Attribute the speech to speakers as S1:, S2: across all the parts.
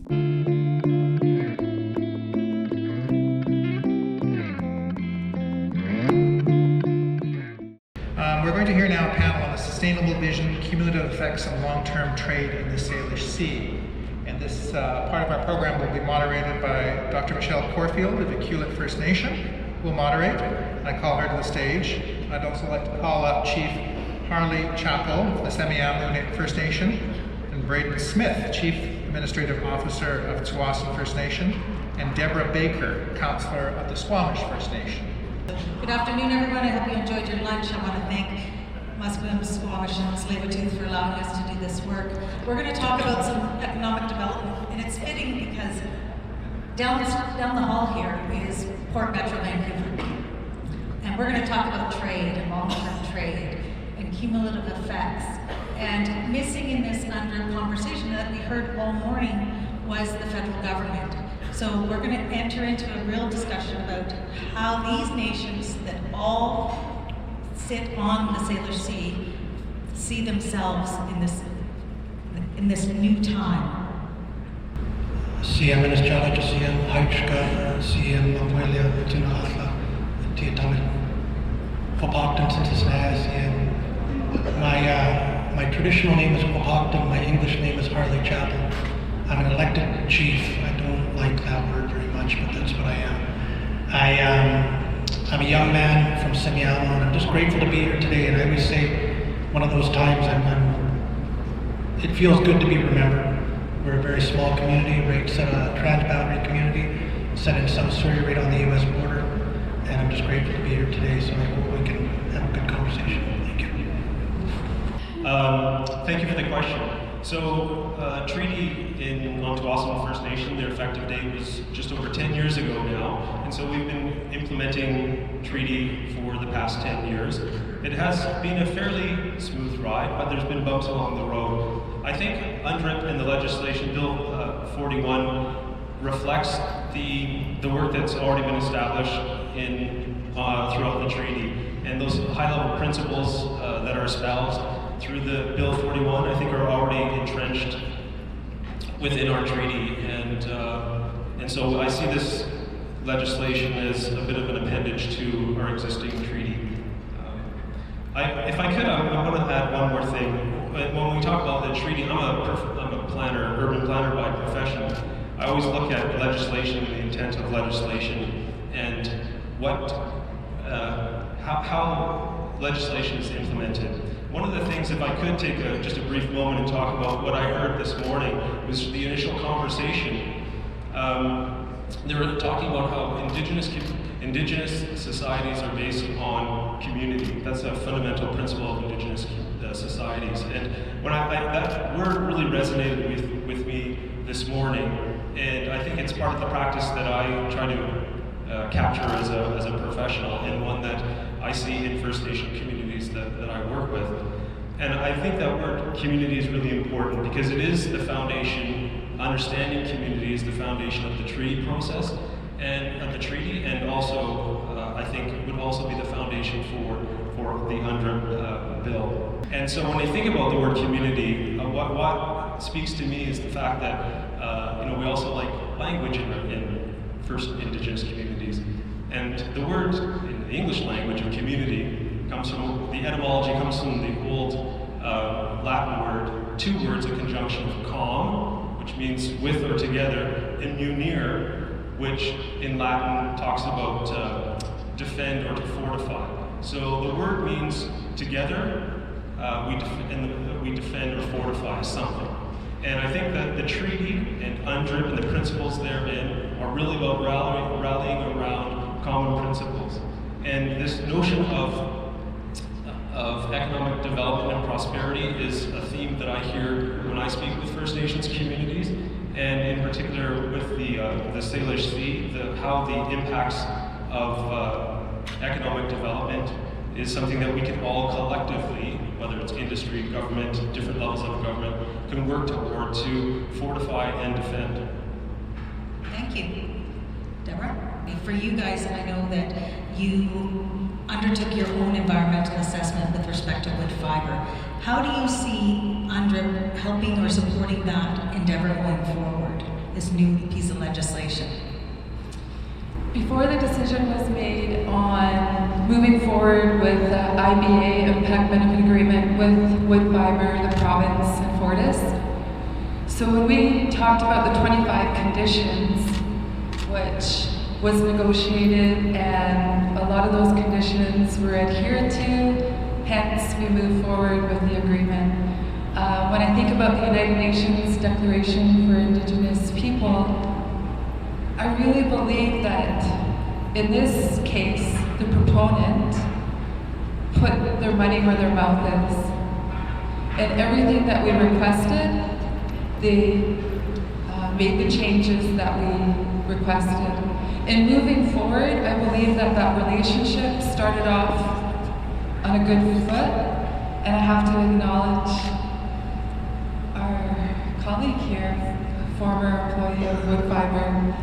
S1: We're going to hear now a panel on the sustainable vision, cumulative effects, and long-term trade in the Salish Sea. And this part of our program will be moderated by Dr. Michelle Corfield of Ucluelet First Nation, who will moderate. I call her to the stage. I'd also like to call up Chief Harley Chappell of the Semiahmoo First Nation, and Braden Smith, Chief Administrative Officer of Tsawwassen First Nation, and Deborah Baker, Councillor of the Squamish First Nation.
S2: Good afternoon, everyone. I hope you enjoyed your lunch. I want to thank Musqueam, Squamish, and Tsawwassen for allowing us to do this work. We're going to talk about some economic development, and it's fitting because down the hall here is Port Metro Vancouver. And we're going to talk about trade and long-term trade and cumulative effects. And missing in this UNDRIP conversation that we heard all morning was the federal government. So we're going to enter into a real discussion about how these nations that all sit on the Salish Sea see themselves in this new time.
S3: CM Ministrala, CM Haichka, CM Abuelia, Tunahla, Tiatami. Wapakton Cincinnati, CM. My traditional name is Wapakton, my English name is Harley Chappell. I'm an elected chief. I don't like that word very much, but that's what I am. I'm a young man from Semiahmoo, and I'm just grateful to be here today. And I always say, one of those times, it feels good to be remembered. We're a very small community, right, trans-boundary community, set in South Surrey, right on the U.S. border. And I'm just grateful to be here today, so I hope we can have a good conversation. Thank you.
S4: Thank you for the question. So, treaty on Tsawwassen First Nation, their effective date was just over 10 years ago now, and so we've been implementing treaty for the past 10 years. It has been a fairly smooth ride, but there's been bumps along the road. I think UNDRIP and the legislation, Bill 41, reflects the work that's already been established throughout the treaty, and those high-level principles that are espoused through the Bill 41, I think, are already entrenched within our treaty, and so I see this legislation as a bit of an appendage to our existing treaty. If I could, I want to add one more thing. When we talk about the treaty, I'm a planner, urban planner by profession. I always look at legislation and the intent of legislation and how legislation is implemented. One of the things, if I could take just a brief moment and talk about what I heard this morning, was the initial conversation. They were talking about how indigenous societies are based on community. That's a fundamental principle of indigenous societies. And when that word really resonated with me this morning, and I think it's part of the practice that I try to capture as a professional, and one that I see in First Nation communities that I work with. And I think that word community is really important because it is the foundation. Understanding community is the foundation of the treaty process and the treaty, and also I think it would also be the foundation for the UNDRIP bill. And so when I think about the word community, what speaks to me is the fact that we also like language in First Indigenous communities. And the word in the English language of community comes from, the etymology comes from the old Latin word, two words, a conjunction of com, which means with or together, and unir, which in Latin talks about defend or to fortify. So the word means together, we defend or fortify something. And I think that the treaty and UNDRIP and the principles therein are really about rallying around common principles. And this notion of economic development and prosperity is a theme that I hear when I speak with First Nations communities, and in particular with the Salish Sea, how the impacts of economic development is something that we can all collectively, whether it's industry, government, different levels of government, can work toward to fortify and defend.
S2: Thank you. Deborah? For you guys, I know that you undertook your own environmental assessment with respect to wood fiber. How do you see UNDRIP helping or supporting that endeavor going forward? this new piece of legislation?
S5: Before the decision was made on moving forward with the IBA Impact Benefit Agreement with Wood Fibre, the province, and Fortis, so when we talked about the 25 conditions, which was negotiated, and a lot of those conditions were adhered to, hence we moved forward with the agreement. When I think about the United Nations Declaration for Indigenous People, I really believe that in this case, the proponent put their money where their mouth is. And everything that we requested, they made the changes that we requested. And moving forward, I believe that that relationship started off on a good foot, and I have to acknowledge our colleague here, former employee of Wood Fibre,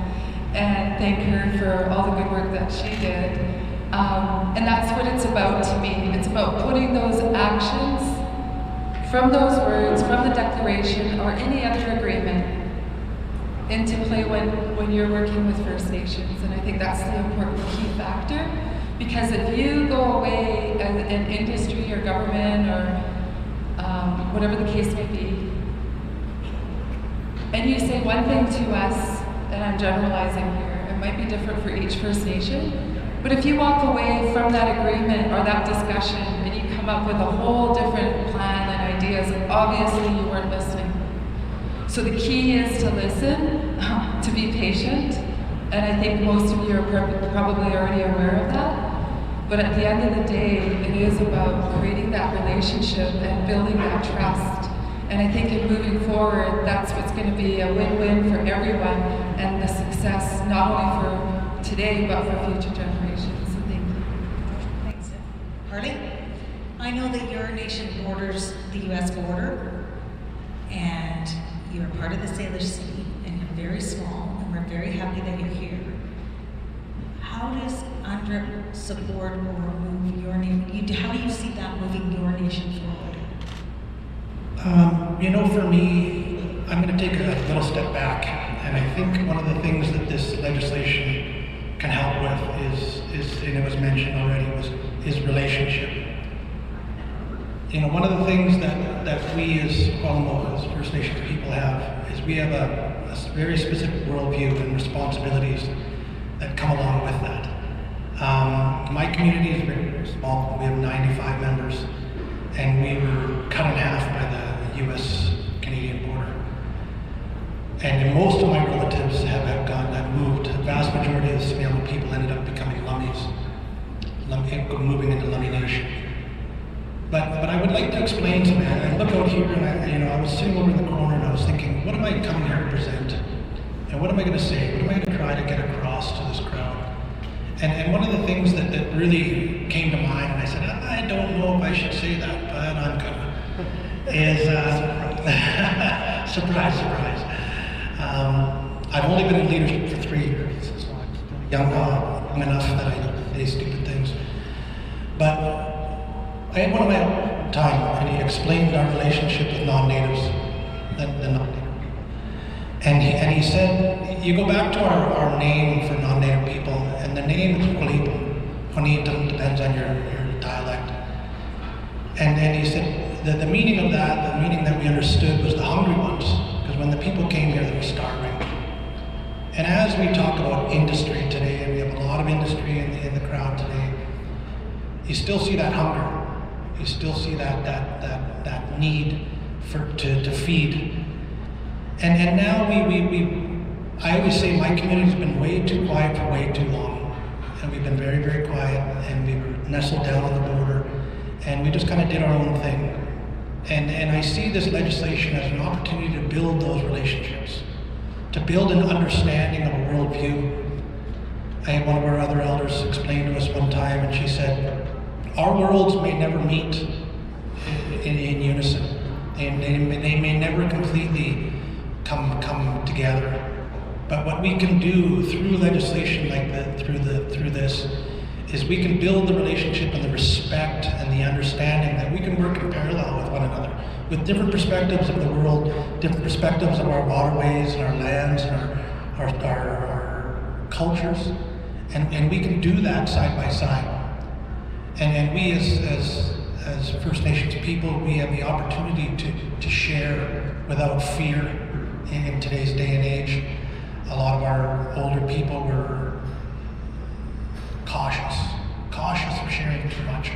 S5: and thank her for all the good work that she did. And that's what it's about to me. It's about putting those actions from those words, from the declaration, or any other agreement into play when you're working with First Nations. And I think that's the important key factor, because if you go away in industry or government or whatever the case may be, and you say one thing to us, and I'm generalizing here, it might be different for each First Nation, but if you walk away from that agreement or that discussion and you come up with a whole different plan and ideas, obviously you weren't listening. So the key is to listen, to be patient, and I think most of you are probably already aware of that. But at the end of the day, it is about creating that relationship and building that trust. And I think in moving forward, that's what's going to be a win-win for everyone, and the success not only for today, but for future generations. So thank you.
S2: Thanks. Harley? I know that your nation borders the US border, and you're part of the Salish Sea, and you're very small, and we're very happy that you're here. How does UNDRIP support or move your nation? How do you see that moving your nation forward?
S3: For me, I'm going to take a little step back, and I think one of the things that this legislation can help with is and it was mentioned already, is relationship. One of the things that we as Squamish, as First Nations people have, is we have a very specific worldview and responsibilities that come along with that. My community is very small. We have 95 members, and we were cut in half by the US-Canadian border. And most of my relatives have moved. The vast majority of the Semiahmoo people ended up becoming Lummies, moving into Lummie Nation. But I would like to explain something. I look out here, and I was sitting over in the corner, and I was thinking, what am I coming here to present? And what am I going to say? What am I going to try to get across to this crowd? And one of the things that really came to mind, and I said, I don't know if I should say that, but I'm gonna, is, surprise, surprise. I've only been in leadership for 3 years, so I'm still young enough that I say stupid things. But I had one of my own time, and he explained our relationship with non-natives, the non-native people. And he said, you go back to our name for non-native people, and the name is Ucluelet. Depends on your dialect. And he said the meaning of that, the meaning that we understood was the hungry ones, because when the people came here, they were starving. And as we talk about industry today, and we have a lot of industry in the crowd today, you still see that hunger. You still see that need to feed. And now I always say my community's been way too quiet for way too long. And we've been very, very quiet, and we were nestled down on the border, and we just kind of did our own thing. And I see this legislation as an opportunity to build those relationships, to build an understanding of a worldview. I had one of our other elders explain to us one time, and she said, our worlds may never meet in unison. They may never completely come together. But what we can do through legislation like that, through this, is we can build the relationship and the respect and the understanding that we can work in parallel with one another, with different perspectives of the world, different perspectives of our waterways and our lands and our cultures, and we can do that side by side. And we as First Nations people, we have the opportunity to share without fear in today's day and age. A lot of our older people were cautious of sharing too much.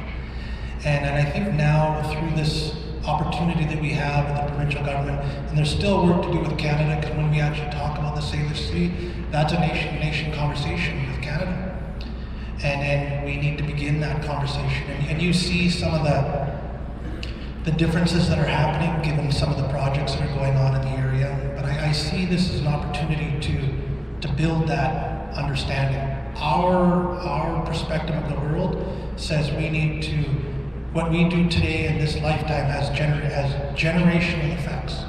S3: And I think now through this opportunity that we have with the provincial government, and there's still work to do with Canada, because when we actually talk about the Salish Sea, that's a nation-to-nation conversation with Canada. And we need to begin that conversation. And you see some of the differences that are happening given some of the projects that are going on in the area. But I see this as an opportunity to build that understanding. Our perspective of the world says we need to, what we do today in this lifetime has generational effects.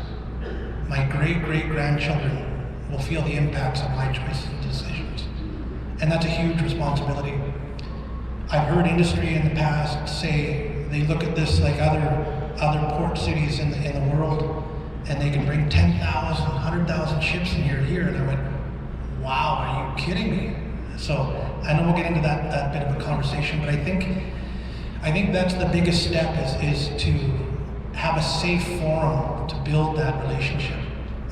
S3: My great-great-grandchildren will feel the impacts of my choices and decisions. And that's a huge responsibility. I've heard industry in the past say they look at this like other port cities in the world, and they can bring 10,000, 100,000 ships in here a year. And I went, wow, are you kidding me? So I know we'll get into that bit of a conversation, but I think that's the biggest step is to have a safe forum to build that relationship,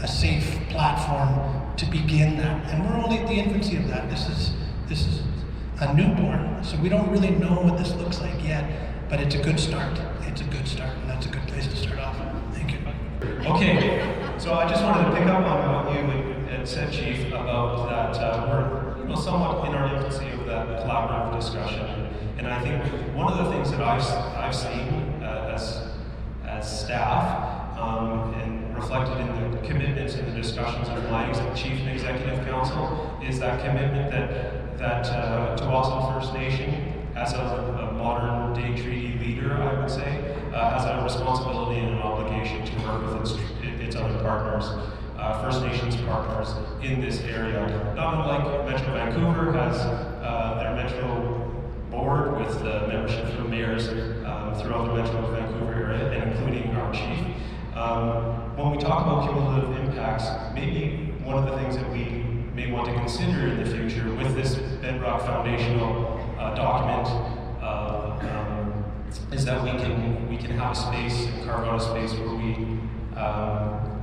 S3: a safe platform to begin that. And we're only at the infancy of that. This is a newborn, so we don't really know what this looks like yet, but it's a good start. It's a good start, and that's a good place to start off. Thank you.
S4: Okay, so I just wanted to pick up on what you had said, Chief, about that we're somewhat in our infancy of that collaborative discussion. And I think one of the things that I've seen as staff and reflected in the commitments and the discussions of my Chief and Executive Council is that commitment that Tsawwassen First Nation, as a modern day treaty leader, I would say, has a responsibility and an obligation to work with its other partners, First Nations partners in this area. Not unlike Metro Vancouver has their Metro board with membership from mayors throughout the Metro Vancouver area, and including our chief. When we talk about cumulative impacts, maybe one of the things that we may want to consider in the future with this bedrock foundational document is that we can have a space and carve out a space where we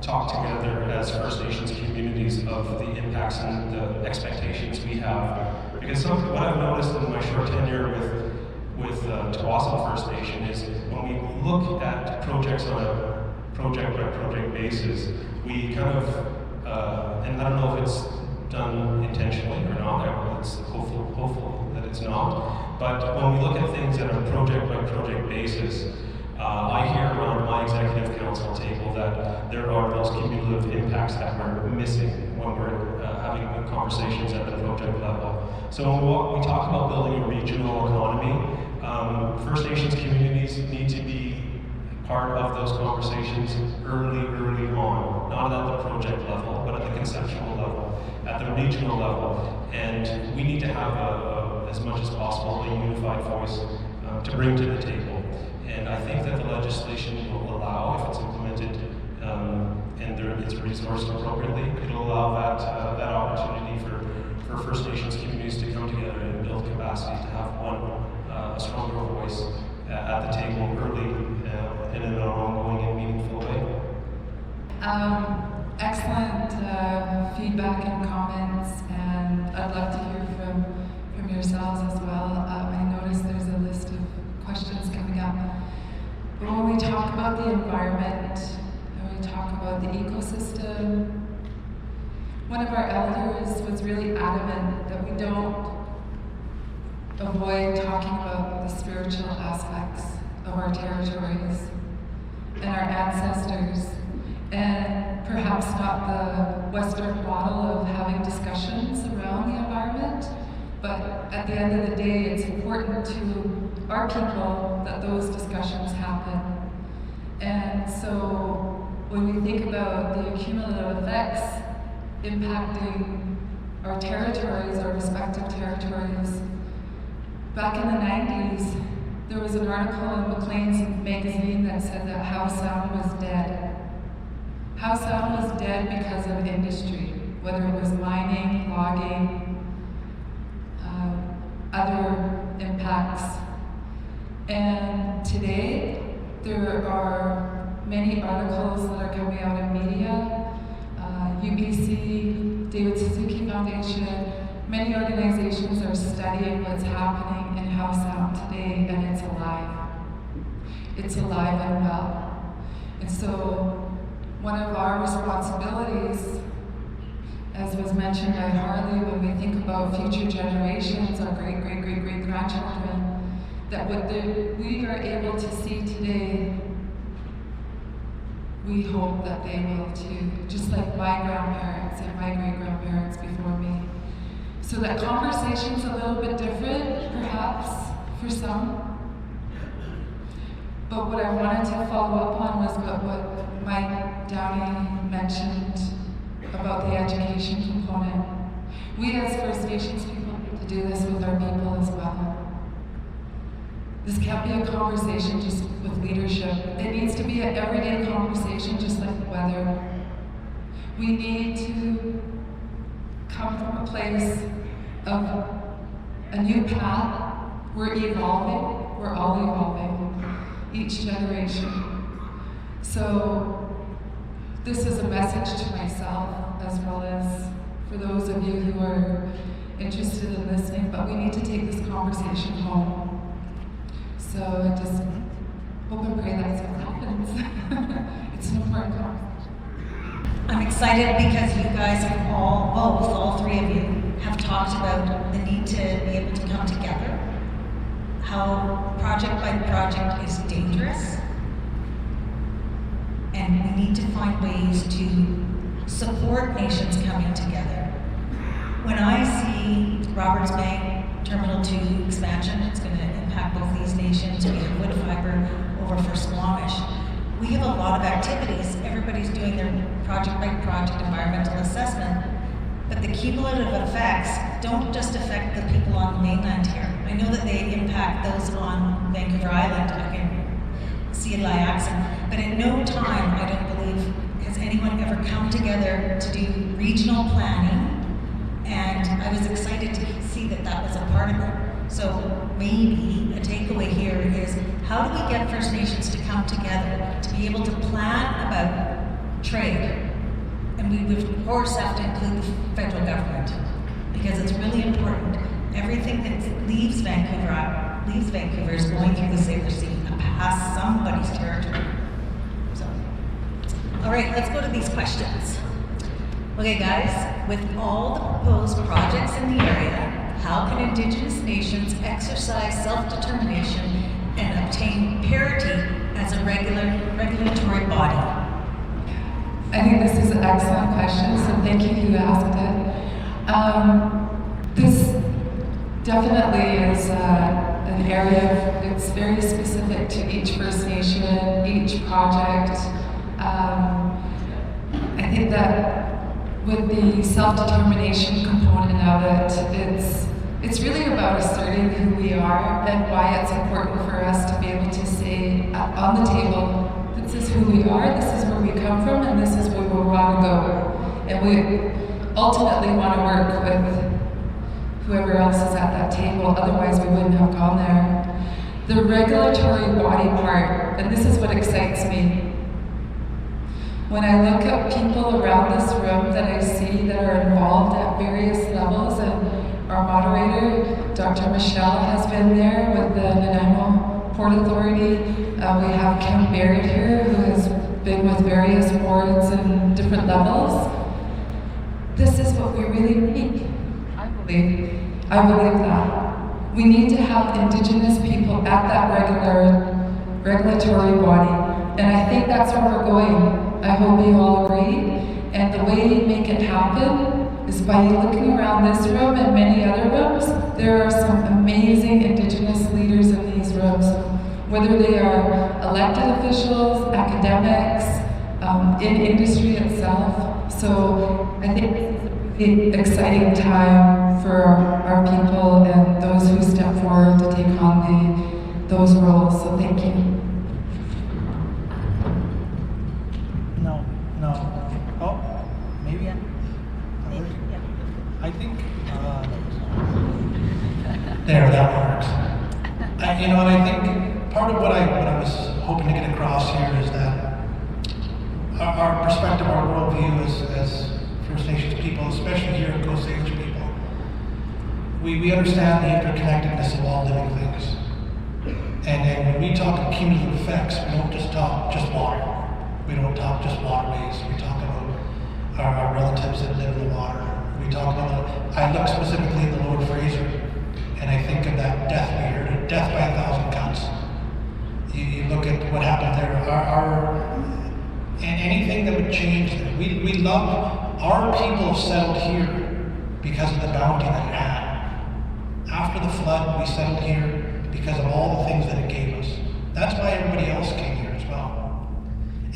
S4: talk together as First Nations communities of the impacts and the expectations we have. Because what I've noticed in my short tenure with Tsawwassen First Nation is when we look at projects on a project-by-project basis, we kind of, and I don't know if it's done intentionally or not, it's hopeful that it's not, but when we look at things on a project-by-project basis, I hear around my executive council table that there are those cumulative impacts that we're missing when we're having conversations at the project level. So when we talk about building a regional economy, First Nations communities need to be part of those conversations early on, not at the project level, but at the conceptual level, at the regional level. And we need to have, as much as possible, a unified voice to bring to the table. And I think that the legislation will allow, if it's implemented and it's resourced appropriately, it'll allow that opportunity for First Nations communities to come together and build capacity to have a stronger voice at the table early and in an ongoing and meaningful way.
S5: Excellent feedback and comments, and I'd love to hear from yourselves as well. I noticed there's a list of questions coming up. But when we talk about the environment, and we talk about the ecosystem, one of our elders was really adamant that we don't avoid talking about the spiritual aspects of our territories and our ancestors, and perhaps not the Western model of having discussions around the environment, but at the end of the day, it's important to our people that those discussions happen. And so when we think about the cumulative effects impacting our territories, our respective territories, back in the 90s, there was an article in Maclean's magazine that said that Howe Sound was dead. Howe Sound was dead because of industry, whether it was mining, logging, other impacts. And today, there are many articles that are coming out in media, UBC, David Suzuki Foundation, many organizations are studying what's happening in Howe Sound today, and it's alive. It's alive and well. And so, one of our responsibilities, as was mentioned by Harley, when we think about future generations, our great-great-great-great-grandchildren, that what we are able to see today, we hope that they will too, just like my grandparents and my great-grandparents before me. So that conversation's a little bit different, perhaps, for some. But what I wanted to follow up on was what Mike Downey mentioned about the education component. We as First Nations people need to do this with our people as well. This can't be a conversation just with leadership. It needs to be an everyday conversation just like the weather. We need to come from a place of a new path. We're evolving, we're all evolving, each generation. So this is a message to myself as well as for those of you who are interested in listening, but we need to take this conversation home. So I just hope and pray that's what happens. It's an important conversation.
S2: I'm excited because you guys have all three of you, have talked about the need to be able to come together, how project by project is dangerous, and we need to find ways to support nations coming together. When I see Roberts Bay Terminal 2 expansion, it's going to impact both these nations. We have wood fiber over for Squamish. We have a lot of activities. Everybody's doing their project by project environmental assessment, but the cumulative effects don't just affect the people on the mainland here. I know that they impact those on Vancouver Island. I can see a accent, but in no time, I don't believe, has anyone ever come together to do regional planning, and I was excited to see that that was a part of it. So maybe a takeaway here is, how do we get First Nations to come together to be able to plan about trade? And we would, of course, have to include the federal government, because it's really important. Everything that leaves Vancouver is going through the Salish Sea and past somebody's territory. So, all right, let's go to these questions. Okay, guys, with all the proposed projects in the area, how can Indigenous nations exercise self-determination and obtain parity as a regulatory body?
S5: I think this is an excellent question, so thank you who asked it. This definitely is an area that's very specific to each First Nation, each project. I think that with the self-determination component of it, it's really about asserting who we are and why it's important for us to be able to say on the table, this is who we are, this is where we come from, and this is where we want to go. And we ultimately want to work with whoever else is at that table, otherwise we wouldn't have gone there. The regulatory body part, and this is what excites me. When I look at people around this room that I see that are involved at various levels, and our moderator, Dr. Michelle, has been there with the Nanaimo Port Authority. We have Kim Barrett here, who has been with various boards and different levels. This is what we really need, I believe. I believe that. We need to have Indigenous people at that regulatory body. And I think that's where we're going. I hope you all agree. And the way you make it happen is by looking around this room and many other rooms. There are some amazing Indigenous leaders in these rooms, whether they are elected officials, academics, in industry itself. So I think this is a exciting time for our people and those who step forward to take on those roles. So thank you.
S3: No. Oh, maybe. I think. There, that works. And I think part of what I was hoping to get across here is that our perspective, our worldview as First Nations people, especially here at Coast Salish people, we understand the interconnectedness of all living things. And when we talk of cumulative effects, we don't just talk just water. We don't talk just waterways. We talk about our relatives that live in the water. We talk about, I look specifically at the Lord Fraser, and I think of that death we heard, death by 1,000 cuts. You look at what happened there, and anything that would change there. We love, our people settled here because of the bounty that it had. After the flood, we settled here because of all the things that it gave us. That's why everybody else came here as well.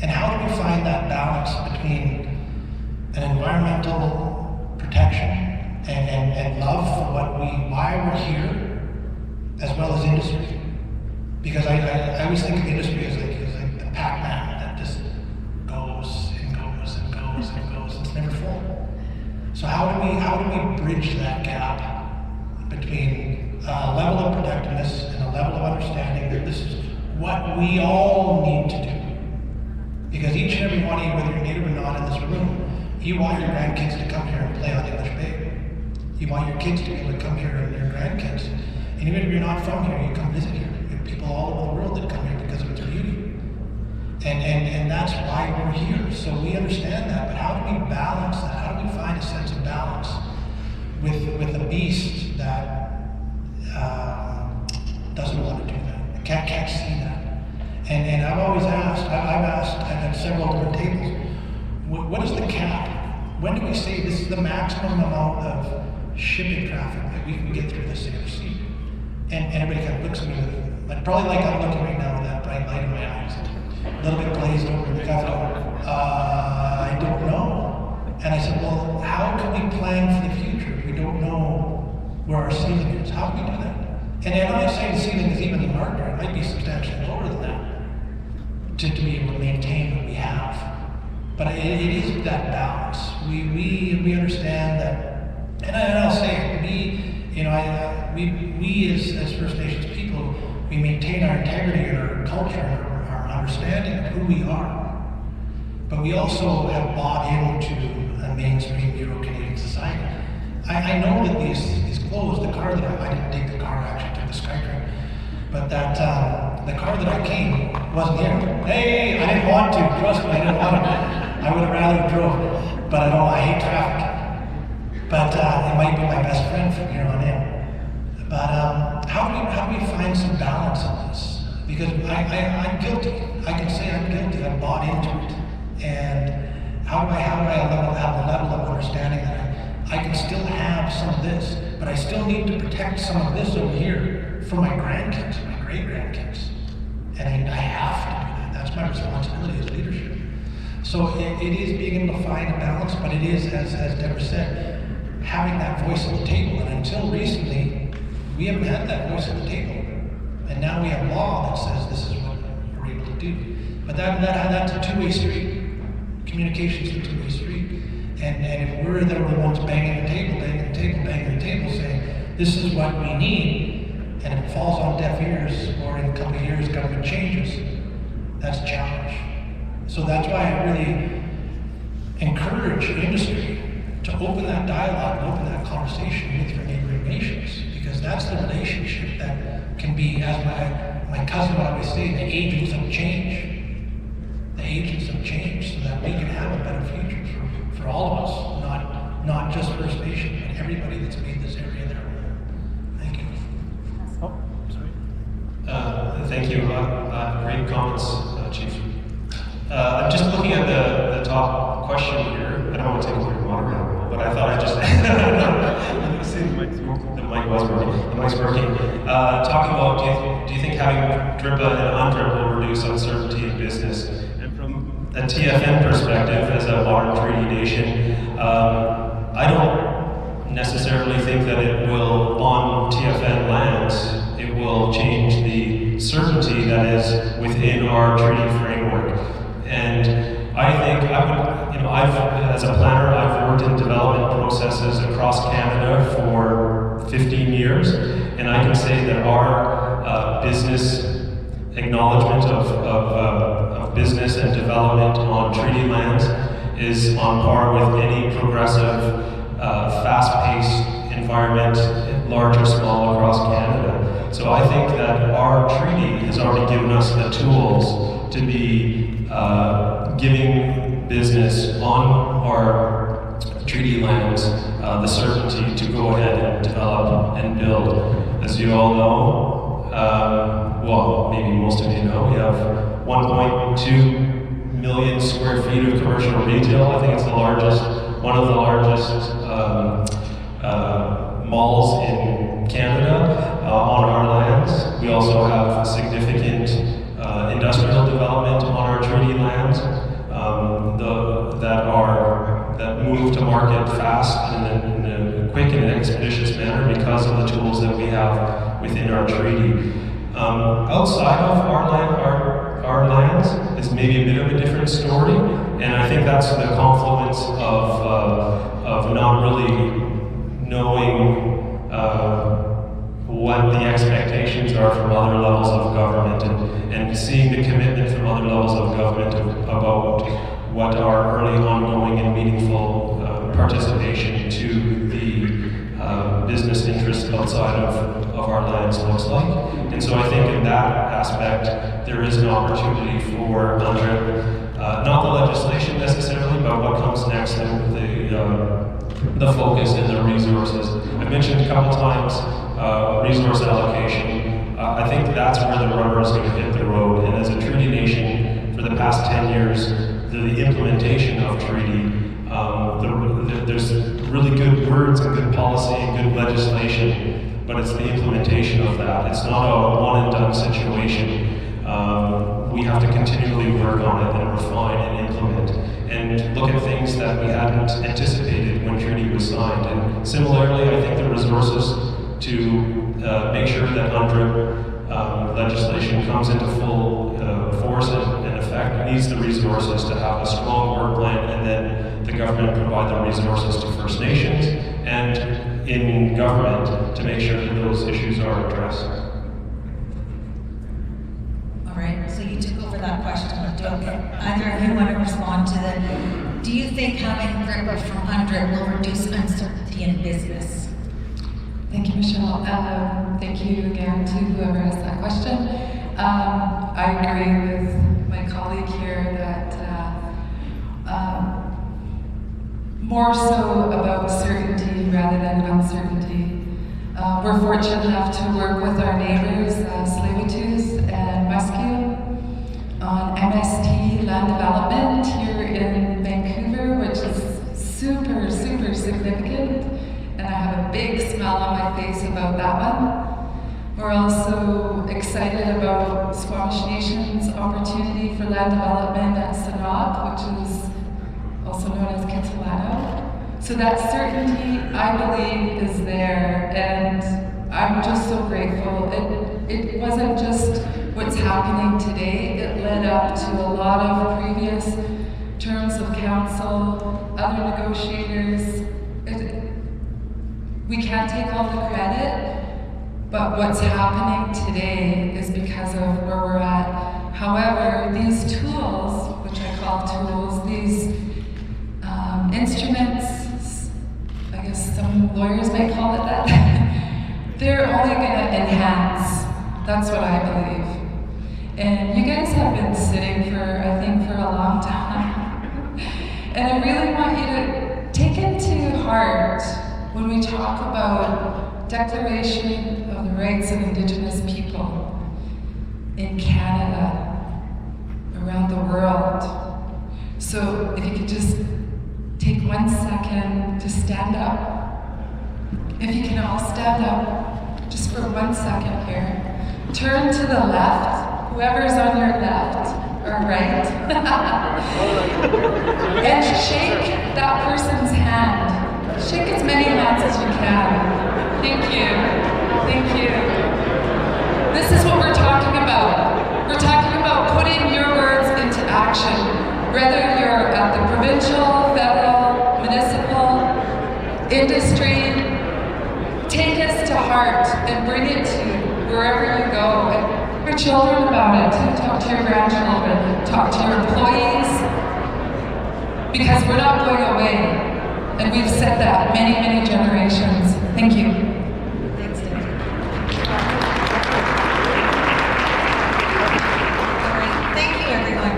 S3: And how do we find that balance between an environmental protection and love for why we're here, as well as industry? Because I always think of industry as like the Pac-Man that just goes and goes and goes and goes. It's never full. So how do we bridge that gap between a level of protectiveness and a level of understanding that this is what we all need to do? Because each and every one of you, whether you're native or not in this room, you want your grandkids to come here and play on English Bay. You want your kids to be able to come here and your grandkids. And even if you're not from here, you come visit here. You have people all over the world that come here because of its beauty. And that's why we're here. So we understand that, but how do we balance that? How do we find a sense of balance with a beast that doesn't want to do that, can't see that? And I've always asked, I've asked at several different tables, what is the cap? When do we say this is the maximum amount of shipping traffic that we can get through the Salish Sea? And everybody kind of looks at me with, probably like I'm looking right now with that bright light in my eyes, a little bit glazed over in the gut. I don't know. And I said, well, how can we plan for the future if we don't know where our ceiling is? How can we do that? And I'm not saying the ceiling is even larger, it might be substantially lower than that to be able to maintain what we have. But it is that balance. We understand that, and I'll say we as First Nations people, we maintain our integrity and our culture and our understanding of who we are. But we also have bought into a mainstream Euro-Canadian society. I know that these clothes, the car that I didn't take the car, I actually took the SkyTrain, but that the car that I came wasn't here. Hey, I didn't want to, trust me, I didn't want to. I would have rather drove, but I hate traffic. But it might be my best friend from here on in. But how do we find some balance in this? Because I'm guilty. I can say I'm guilty. I bought into it. And how do I have a level of understanding that I can still have some of this, but I still need to protect some of this over here for my grandkids, my great-grandkids. And I have to do that. That's my responsibility as leadership. So it is being able to find a balance, but it is, as Deborah said, having that voice at the table. And until recently, we haven't had that voice at the table. And now we have law that says this is what we're able to do. But that's a two-way street. Communication is a two-way street. And if we're the ones banging the table, saying, this is what we need, and if it falls on deaf ears, or in a couple of years government changes, that's a challenge. So that's why I really encourage industry to open that dialogue and open that conversation with your neighboring nations, because that's the relationship that can be, as my cousin would always say, the agents of change. The agents of change, so that we can have a better future for all of us, not just First Nation, but everybody that's made this area their own. Thank you. Oh, sorry.
S4: Thank you. Great comments, Chief. I'm just looking at the top question here. I don't want to take away from moderator, but I thought I just see the mic's working. Talking about, do you think having DRIPA and UNDRIP will reduce uncertainty in business? And from a TFN perspective, as a modern treaty nation, I don't necessarily think that it will, on TFN lands, it will change the certainty that is within our treaty framework. And I think as a planner, I've worked in development processes across Canada for 15 years, and I can say that our business acknowledgement of business and development on treaty lands is on par with any progressive, fast-paced environment, large or small, across Canada. So I think that our treaty has already given us the tools to be giving business on our treaty lands the certainty to go ahead and develop and build. As you all know, well, maybe most of you know, we have 1.2 million square feet of commercial retail. I think it's the largest, one of the largest malls in Canada on our lands. We also have significant industrial development on our treaty lands that move to market fast in a quick and expeditious manner because of the tools that we have within our treaty. Outside of our lands is maybe a bit of a different story, and I think that's the confluence of not really knowing what the expectations are from other levels of government, and seeing the commitment from other levels of government about what our early, ongoing, and meaningful participation to the business interests outside of our lands looks like. And so I think in that aspect, there is an opportunity for UNDRIP, not the legislation necessarily, but what comes next, the focus and the resources. I mentioned a couple times resource allocation. I think that's where the rubber is going to hit the road. And as a treaty nation, for the past 10 years, the implementation of treaty, there's really good words and good policy and good legislation, but it's the implementation of that. It's not a one and done situation. We have to continually work on it and refine and implement and look at things that we hadn't anticipated when treaty was signed. And similarly, I think the resources to make sure that UNDRIP legislation comes into full force and effect needs the resources to have a strong work plan, and then the government provide the resources to First Nations and in government to make sure that those issues are addressed.
S2: All right, so you took over that question, but don't either of you want to respond to that? Do you think having gripper from UNDRIP will reduce uncertainty in business?
S5: Thank you, Michelle. Thank you again to whoever asked that question. I agree with my colleague here that more so about certainty rather than uncertainty. We're fortunate enough to work with our neighbors, Tsawwassen and Muskie, on MST land development here in Vancouver, which is super, super significant. And I have a big smile on my face about that one. We're also excited about Squamish Nation's opportunity for land development at Sanok, which is also known as Tsawwassen. So that certainty, I believe, is there, and I'm just so grateful. It wasn't just what's happening today, it led up to a lot of previous terms of council, other negotiators. We can't take all the credit, but what's happening today is because of where we're at. However, these tools, which I call tools, these instruments, I guess some lawyers might call it that, they're only going to enhance. That's what I believe. And you guys have been sitting for, I think, for a long time. And I really want you to take it to heart when we talk about Declaration of the Rights of Indigenous People in Canada, around the world. So if you could just take 1 second to stand up. If you can all stand up, just for 1 second here. Turn to the left, whoever's on your left or right, and shake that person's hand. Shake as many hands as you can. Thank you. Thank you. This is what we're talking about. We're talking about putting your words into action. Whether you're at the provincial, federal, municipal, industry, take us to heart and bring it to wherever you go. And your children about it. Talk to your grandchildren. Talk to your employees. Because we're not going away. And we've said that many, many generations. Thank you.
S2: Thanks, Deborah. All right, thank you, everyone.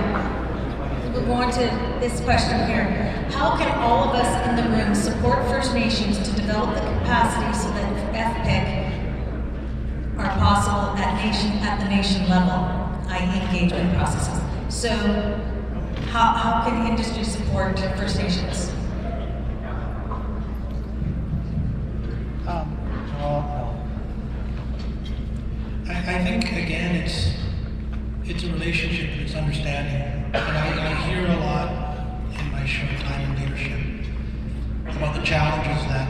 S2: We'll go on to this question here. How can all of us in the room support First Nations to develop the capacity so that FPIC are possible at the nation level, i.e. engagement processes? So, how can industry support First Nations?
S3: I think again it's a relationship and it's understanding. And I hear a lot in my short time in leadership about the challenges that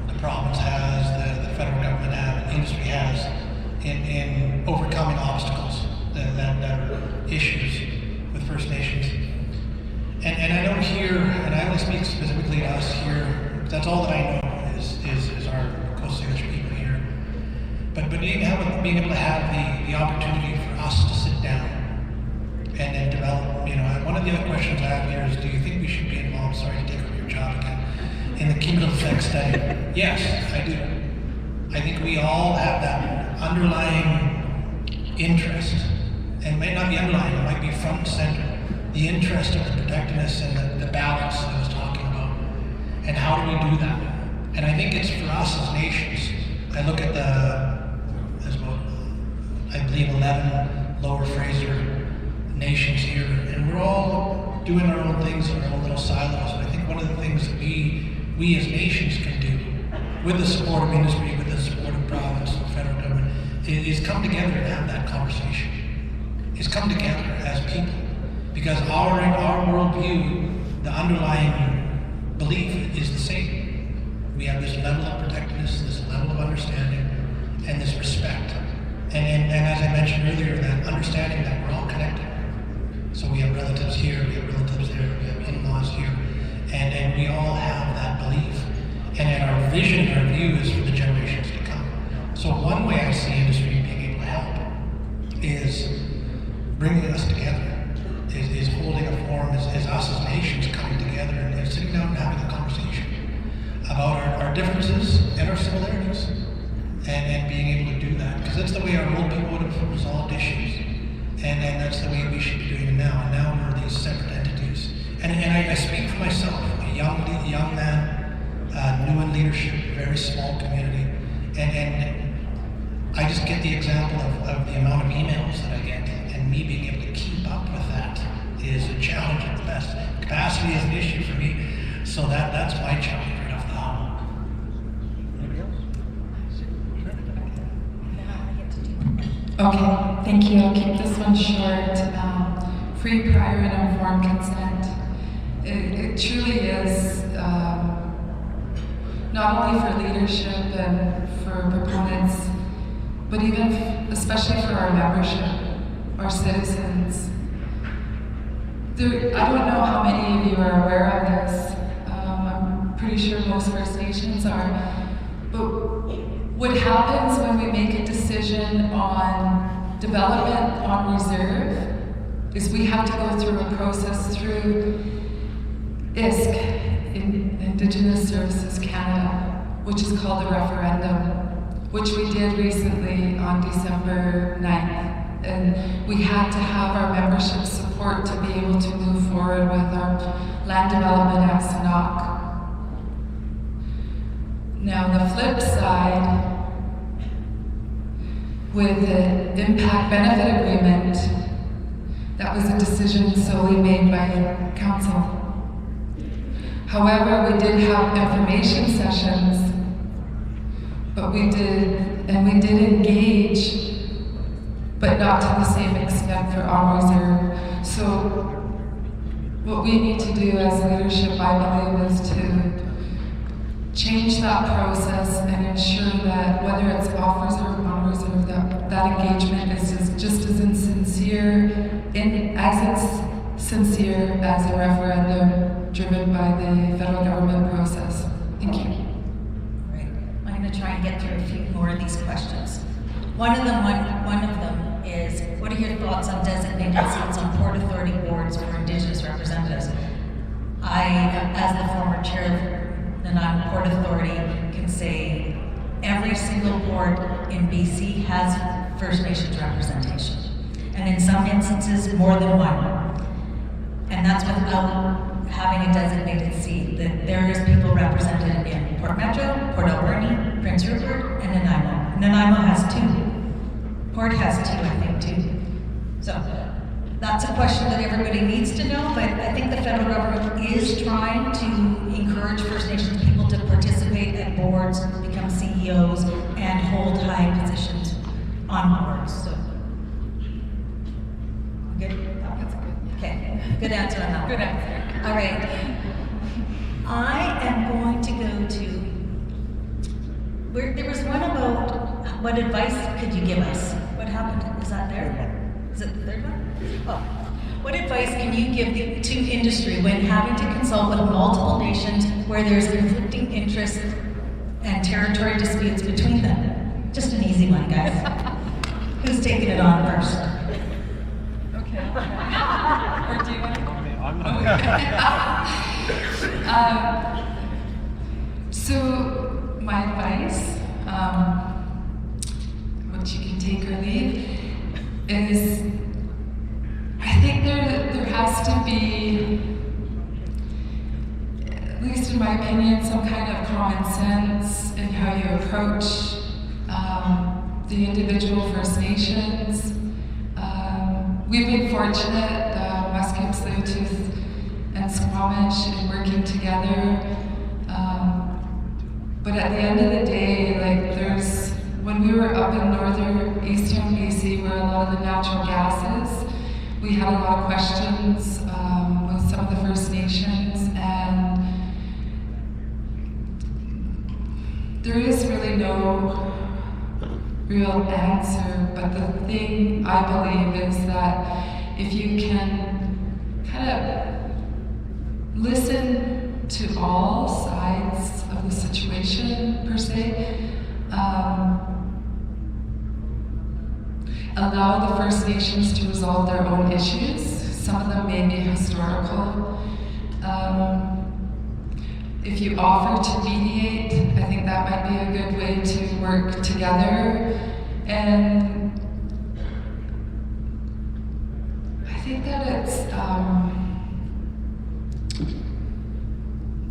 S3: the province has, the federal government has, industry has in overcoming obstacles that are issues with First Nations. And I don't hear, and I only speak specifically to us here, that's all that I know is our Coast Salish people here. But being able to have the opportunity for us to sit down and then develop, one of the other questions I have here is, do you think we should be involved, sorry to take over your job again, in the cumulative effect study? Yes, I do. I think we all have that underlying interest, and it might not be underlying, it might be front and center, the interest of the protectiveness and the balance that I was talking about. And how do we do that? And I think it's for us as nations. I look at there's about, I believe, 11 Lower Fraser nations here, and we're all doing our own things in our own little silos. And I think one of the things that we as nations can do, with the support of industry, with the support of province and federal government, is come together and have that conversation. Is come together as people. Because our worldview, the underlying belief is the same. We have this level of protectiveness, this level of understanding, and this respect. And as I mentioned earlier, that understanding that we're all connected. So we have relatives here, we have relatives there, we have in-laws here, and we all have that belief. And our vision, our view is for the generations to come. So one way I see industry being able to help is bringing us together. Is holding a forum as us as nations coming together and sitting down and having a conversation about our differences and our similarities and being able to do that, because that's the way our old people would have resolved issues, and that's the way we should be doing it now. And now we're these separate entities, and I speak for myself, a young man, new in leadership, very small community, and I just get the example of the amount of emails that I get, and me being able to keep up with that is a challenge at the best. Capacity is an issue for me, so that's my challenge right off the hop. Anybody else?
S5: Okay, thank you. I'll keep this one short. Free, prior, and informed consent. It truly is not only for leadership and for proponents, but even especially for our membership, our citizens. I don't know how many of you are aware of this. I'm pretty sure most First Nations are. But what happens when we make a decision on development on reserve is we have to go through a process through ISC, Indigenous Services Canada, which is called a referendum, which we did recently on December 9th. And we had to have our membership support to be able to move forward with our land development at Sanok. Now the flip side, with the impact benefit agreement, that was a decision solely made by council. However, we did have information sessions, but we did engage, but not to the same extent for our reserve. So what we need to do as leadership, I believe, is to change that process and ensure that whether it's offers or non-reserve, that engagement is just as sincere as a referendum driven by the federal government process. Thank you.
S2: Right. I'm going to try and get through a few more of these questions. One of them is, what are your thoughts on designated seats on Port Authority boards for Indigenous representatives? I, as the former chair of the Nanaimo Port Authority, can say every single board in BC has First Nations representation. And in some instances, more than one. And that's without having a designated seat. That there is people represented in Port Metro, Port Alberni, Prince Rupert, and Nanaimo. Nanaimo has 2. Port has 2, I think, too. So that's a question that everybody needs to know, but I think the federal government is trying to encourage First Nations people to participate at boards, become CEOs, and hold high positions on boards. So, good?
S5: That's good.
S2: Okay, good answer on that.
S5: Good answer.
S2: All right. I am going to go to, there was one about what advice could you give us? What happened? Is that there? Is it the third one? Oh. What advice can you give to industry when having to consult with multiple nations where there's conflicting interests and territory disputes between them? Just an easy one, guys. Who's taking it on first?
S5: Okay. Or do you want to go?
S3: I'm
S5: So my advice, which you can take or leave, is I think there has to be, at least in my opinion, some kind of common sense in how you approach the individual First Nations. We've been fortunate, Musqueam, Tsleil-Waututh, and Squamish, in working together. But at the end of the day, like when we were up in eastern BC, where a lot of the natural gases, we had a lot of questions with some of the First Nations, and there is really no real answer, but the thing I believe is that if you can kind of listen to all sides of the situation, per se, allow the First Nations to resolve their own issues. Some of them may be historical. If you offer to mediate, I think that might be a good way to work together. And I think that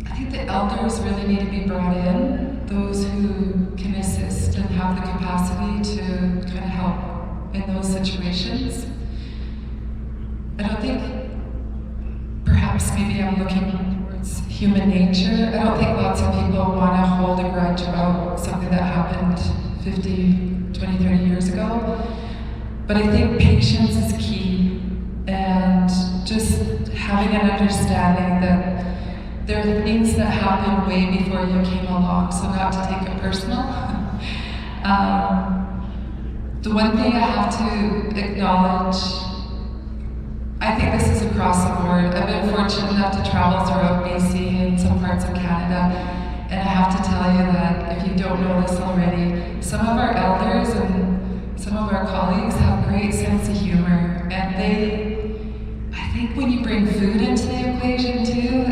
S5: I think the elders really need to be brought in, those who can assist and have the capacity to kind of help in those situations. I don't think, perhaps maybe I'm looking towards human nature. I don't think lots of people want to hold a grudge about something that happened 50, 20, 30 years ago. But I think patience is key, and just having an understanding that there are things that happened way before you came along, so not to take it personal. The one thing I have to acknowledge, I think this is across the board. I've been fortunate enough to travel throughout BC and some parts of Canada, and I have to tell you that if you don't know this already, some of our elders and some of our colleagues have great sense of humor, and I think when you bring food into the equation too,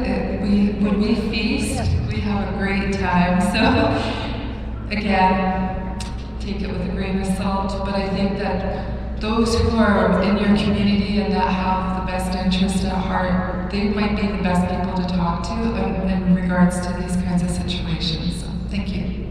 S5: when we feast, we have a great time. So again, take it with a grain of salt, but I think that those who are in your community and that have the best interest at heart, they might be the best people to talk to in regards to these kinds of situations. So thank you.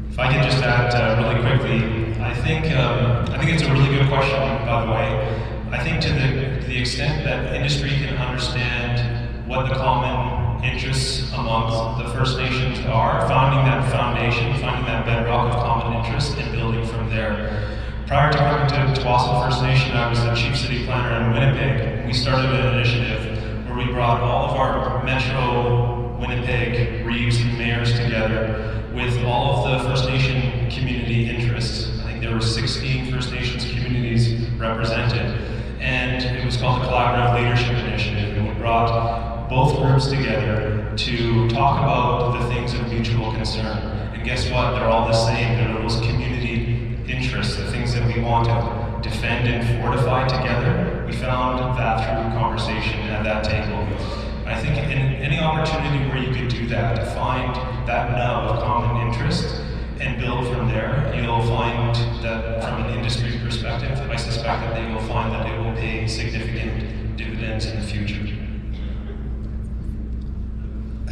S4: If I could just add really quickly, I think it's a really good question, by the way. I think to the extent that industry can understand what the common interests among the First Nations are, finding that foundation, finding that bedrock of common interest, and building from there. Prior to coming to Tsawwassen First Nation, I was the chief city planner in Winnipeg. We started an initiative where we brought all of our metro Winnipeg, Reeves, and mayors together with all of the First Nation community interests. I think there were 16 First Nations communities represented, and it was called the Collaborative Leadership Initiative, and we brought both groups together to talk about the things of mutual concern. And guess what? They're all the same. They're those community interests, the things that we want to defend and fortify together. We found that through conversation at that table. I think in any opportunity where you could do that, to find that nub of common interest and build from there, you'll find that from an industry perspective, I suspect that they will find that it will pay significant dividends in the future.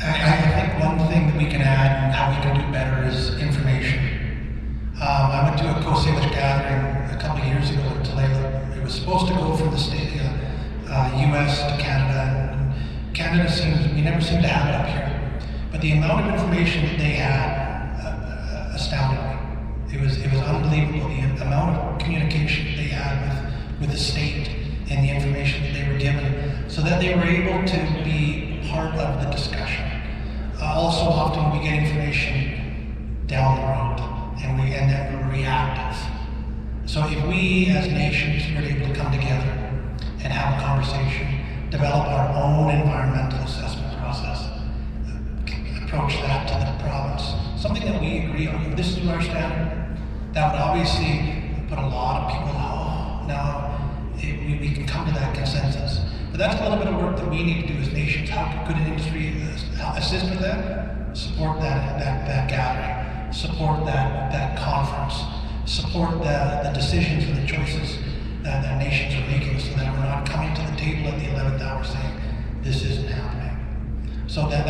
S3: I think one thing that we can add and how we can do better is information. I went to a Salish gathering a couple of years ago in Tulalip. It was supposed to go from the state, US to Canada. And Canada we never seem to have it up here. But the amount of information that they had astounded me. It was unbelievable, the amount of communication that they had with the state and the information that they were given, so that they were able to be part of the discussion. Also, often we get information down the road, and then we're reactive. So if we as nations were able to come together and have a conversation, develop our own environmental assessment process, approach that to the province, something that we agree on, this is our standard, that would obviously put a lot of people, we can come to that consensus. But that's a little bit of work that we need to do as nations. How could an industry assist with that? Support that gathering, support that conference, support the decisions and the choices that nations are making, so that we're not coming to the table at the 11th hour saying, this isn't happening. So that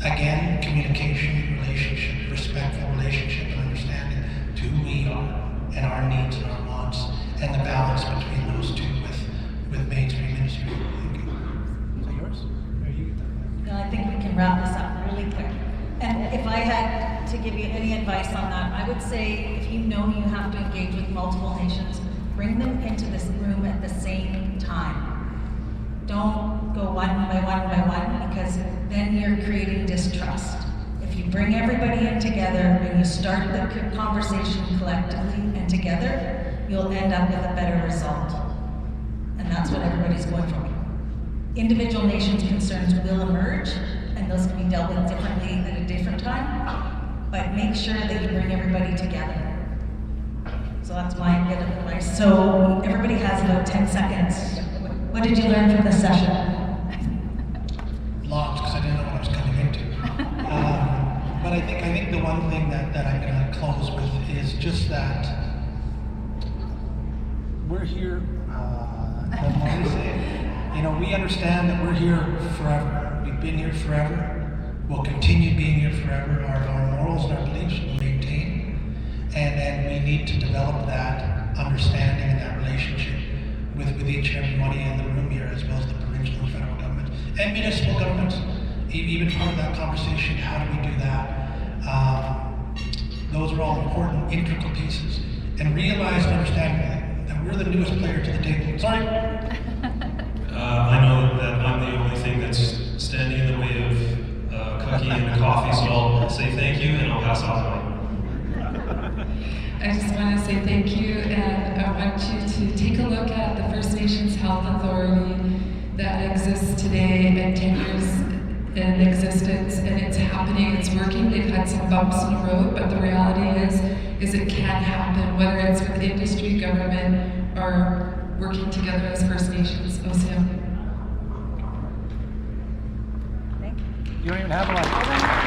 S3: again, communication, relationship, respectful relationship and understanding to who we are and our needs and our wants, and the balance between those two with mainstream industry. Is that yours? Or you get that?
S2: No, I think we can wrap this up really quick. And if I had to give you any advice on that, I would say if you know you have to engage with multiple nations, bring them into this room at the same time. Don't go one by one, because then you're creating distrust. If you bring everybody in together and you start the conversation collectively and together, you'll end up with a better result. And that's what everybody's going for. Individual nations' concerns will emerge, and those can be dealt with differently at a different time, but make sure that you bring everybody together. So that's my bit of advice. So everybody has about 10 seconds. What did you learn from this session?
S3: Lots, because I didn't know what I was coming into. But I think the one thing that I'm going to close with is just that we're here. We understand that we're here forever. We've been here forever. We'll continue being here forever. Our morals and our beliefs will maintain. And we need to develop that understanding and that relationship with each and everybody in the room here, as well as the provincial and federal government and municipal governments. Even part of that conversation, how do we do that? Those are all important, integral pieces. And realize and understand that we're the newest player to the table. Sorry.
S4: I know that I'm the only thing that's standing in the way of cookie and coffee, so I'll say thank you and I'll pass on the mic.
S5: I just want to say thank you, and I want you to take a look at the First Nations Health Authority that exists today and 10 years in existence, and it's happening, it's working. They've had some bumps in the road, but the reality is it can happen, whether it's with industry, government, or working together as First Nations. OCM.
S3: You don't even have one.